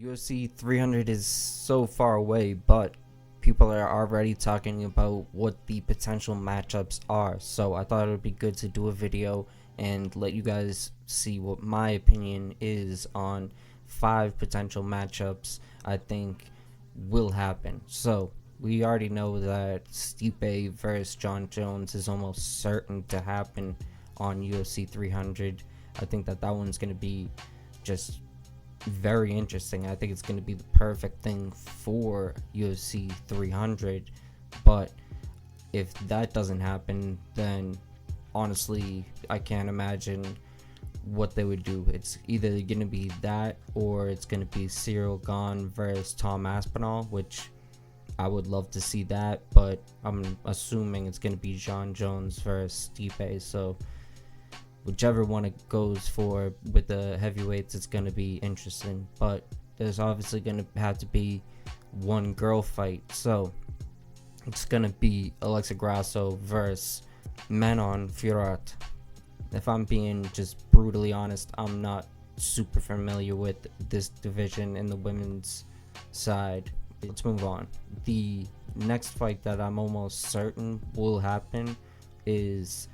UFC 300 is so far away, but people are already talking about what the potential matchups are. So I thought it would be good to do a video and let you guys see what my opinion is on 5 potential matchups I think will happen. So we already know that Stipe versus Jon Jones is almost certain to happen on UFC 300. I think that one's going to be just very interesting. I think it's going to be the perfect thing for UFC 300. But if that doesn't happen, then honestly, I can't imagine what they would do. It's either going to be that or it's going to be Cyril Gane versus Tom Aspinall, which I would love to see that, but I'm assuming it's going to be Jon Jones versus Stipe. So whichever one it goes for with the heavyweights, it's going to be interesting. But there's obviously going to have to be one girl fight. So it's going to be Alexa Grasso versus Manon Fiorot. If I'm being just brutally honest, I'm not super familiar with this division in the women's side. Let's move on. The next fight that I'm almost certain will happen is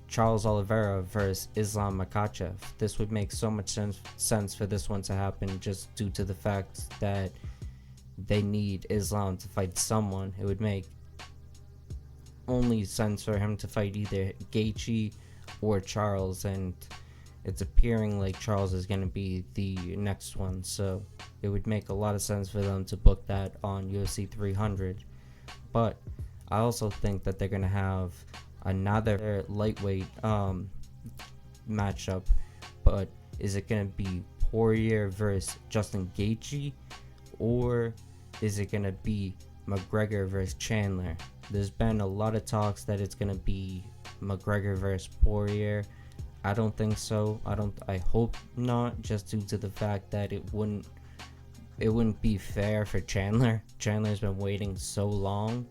Charles Oliveira versus Islam Makhachev. This would make so much sense for this one to happen, just due to the fact that they need Islam to fight someone. It would make only sense for him to fight either Gaethje or Charles, and it's appearing like Charles is going to be the next one, so it would make a lot of sense for them to book that on UFC 300. But I also think that they're going to have another lightweight matchup, but is it going to be Poirier versus Justin Gaethje, or is it going to be McGregor versus Chandler? There's been a lot of talks that it's going to be McGregor versus Poirier. I don't think so. I hope not, just due to the fact that it wouldn't be fair for Chandler. Chandler's been waiting so long,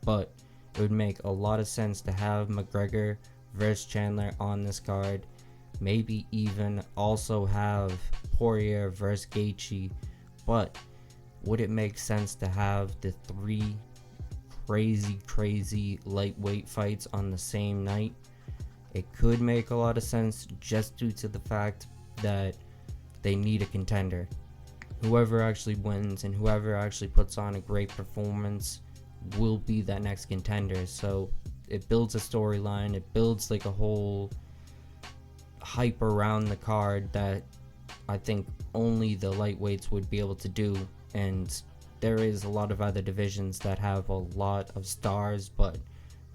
but it would make a lot of sense to have McGregor versus Chandler on this card. Maybe even also have Poirier versus Gaethje. But would it make sense to have the 3 crazy lightweight fights on the same night? It could make a lot of sense, just due to the fact that they need a contender. Whoever actually wins and whoever actually puts on a great performance will be that next contender. So it builds a storyline, it builds like a whole hype around the card that I think only the lightweights would be able to do. And there is a lot of other divisions that have a lot of stars, but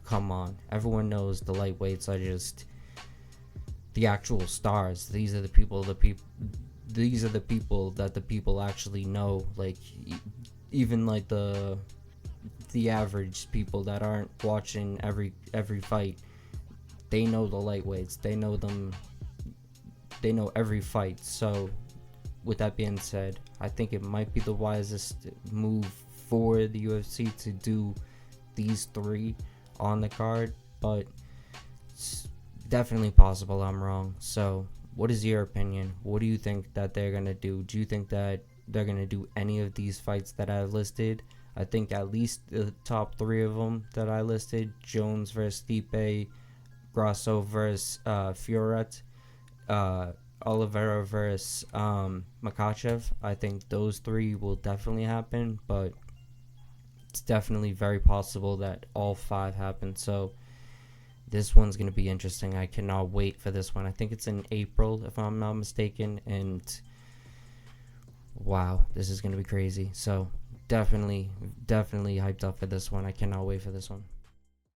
come on, everyone knows the lightweights are just the actual stars. These are the people that the people actually know. Like even like the average people that aren't watching every fight, they know the lightweights. They know them. They know every fight. So with that being said, I think it might be the wisest move for the UFC to do these 3 on the card, but it's definitely possible I'm wrong. So what is your opinion? What do you think that they're gonna do? Do you think that they're gonna do any of these fights that I've listed? I think at least the top 3 of them that I listed: Jones versus Stipe, Grasso versus Fiorot, Oliveira versus Makhachev. I think those 3 will definitely happen, but it's definitely very possible that all 5 happen. So this one's going to be interesting. I cannot wait for this one. I think it's in April, if I'm not mistaken, and wow, this is going to be crazy. So definitely hyped up for this one. I cannot wait for this one.